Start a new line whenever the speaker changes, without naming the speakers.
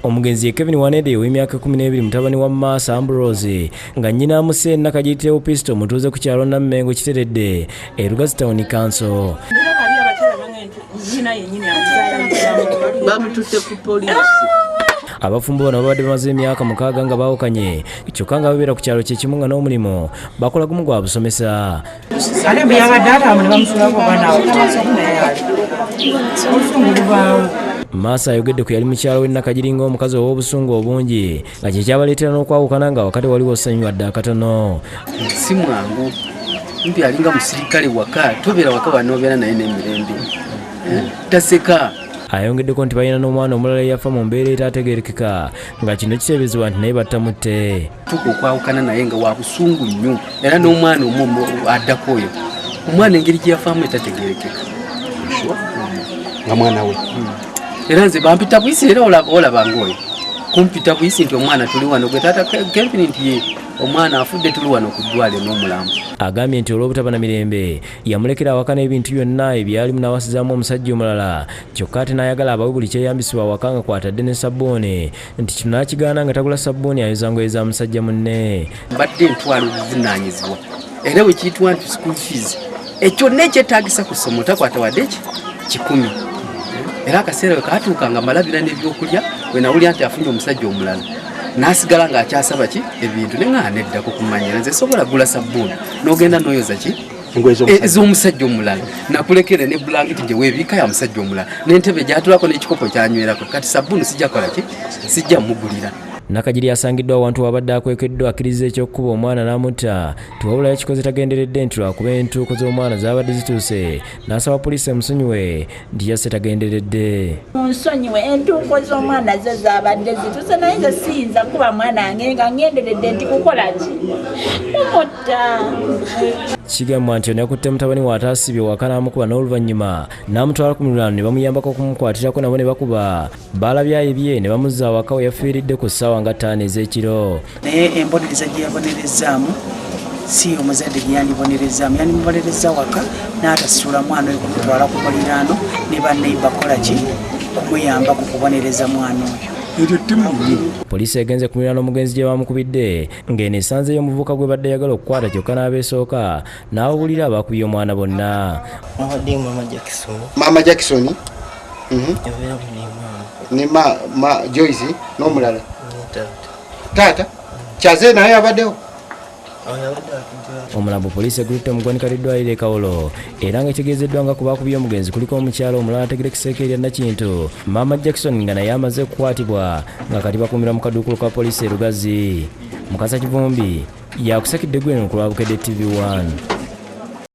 Omugenzi Kevin Wanede w'emyaka 12 mutabani wa Massa Ambrose nga nnyina amuse nakagiyitira Opisto mutuuze ku kyalo Nammengo kiteredde e Lugazi Town Council.
Bamututte ku poliisi.
Abafumbo bano babadde bamaze emyaka 6 nga baawukanye kyokka nga babeera ku kyalo kye kimu nga n'omulimu bakola gumu gwa busomesa.
Ate bwe yabadde atambula bamusulako banaawo
Massa ayogedde ku yali mu kyalo w'Ennakagiringa omukazi ow'obusungu obungi nga kye kyabaleetera n'okwawukana nga wakati waliwo osanyu wadde akatono.
Si mwangu mpi alinga musirikale waka tobeera waka wanoobeera naye n'emirembe taseka.
Ayongeddeko nti balina n'omwana omulala yafa mu mbeera etaategeerekeka nga kino kiteeberezebwa nti naye battamutte.
Tuka okwawukana naye nga wa busungu nnyo era n'omwana omu addako oyo omwana engeri gye yafaamu etategeerekeka
nga mwana we.
Era nze bampita buyisi era olaba ng'oyo kumpita buyisi nti omwana tuli wano gwe taata Kevin nti ye omwana afudde tuli wano ku ddwaliro n'omulamu.
Agambye nti olw'obutaba na mirembe yamulekera awaka n'ebintu byonna ebyalimu n'awasizaamu omusajja omulala kyokka ate n'ayagala abawe buli kyeyambisibwa awaka nga kwatadde ne sabbuuni nti kino n'akigaana nga tagula sabbuuni ayoza ngoye za musajja munne.
Mbadde ntwala obuvunaanyizibwa era bwe kiyitibwa nti school fees ekyo nekyetaagisa ku ssomo takwata wadde 10. Era akaseera we kaatuuka nga malabira n'ebyokulya we nawulira nti afunye omusajja omulala n'asigala ng'akyasaba ki ebintu ne nga aneddako kumanyira nze sobola gula sabbuuni n'ogenda n'oyoza ki ez'omusajja omulala nakulekere ne bulangiti gye weebiika ya musajja omulala n'entebe gy'atulako n'ekikopo kyanywerako kati sabbuuni sijja kola ki sijja mugulira.
Nakagiri asangiddwa awantu wabadde akwekeddwa akkiriza eky'okkuba omwana n'amutta tiwabula yakikoze tagenderedde nti lwakuba entuuko z'omwana zaabadde zituuse n'asaba poliisi emusonyiwe nti yasse tagenderedde.
Munsonyiwe entuuko z'omwana zo zaabadde zituuse naye nze siyinza kuba mwana wange nga ngenderedde nti kukola ki kumutta.
Kigambwa nti ono yakutte mutabani we ataasibye waka n'amukuba n'oluvannyuma n'amutwala ku miriraano ne bamuyambako kumukwatirako nabo ne bakuba baalabyaye ne bamuzza awaka we yafiiridde ku ssaawa nga 5 ez'ekiro.
Naye embonereza gye yabonerezaamu si omuzadde gye yandibonerezaamu yandimubonereza waka n'atasitula mwana oyo kumutwala ku muliraano ne banne bakola ki kumuyamba ku kubonereza mwana oyo.
Poliisi egenze ku miriraano omugenzi gye bamukubidde ng'eno esanzeeyo omuvubuka gwe badde yagala okukwata kyokka n'abeesooka n'abawulira abakubye omwana bonna.
Mama Jackson ne Joyce n'omulala taata kyaze naye abaddewo.
Omulambo poliisi egulitte omugwanika ly'eddwaliro e Kawolo era ng'ekitegeezeddwa nga ku baakubye omugenzi kuliko omukyala omulala ategerekiseeko erya Nakintu Mama Jackson nga naye amaze okukwatibwa nga kati bakuumira mu kaduukulu ka poliisi e Lugazi. Mukasa Kivumbi yakusakidde Gweno ku lwa Bukedde TV1.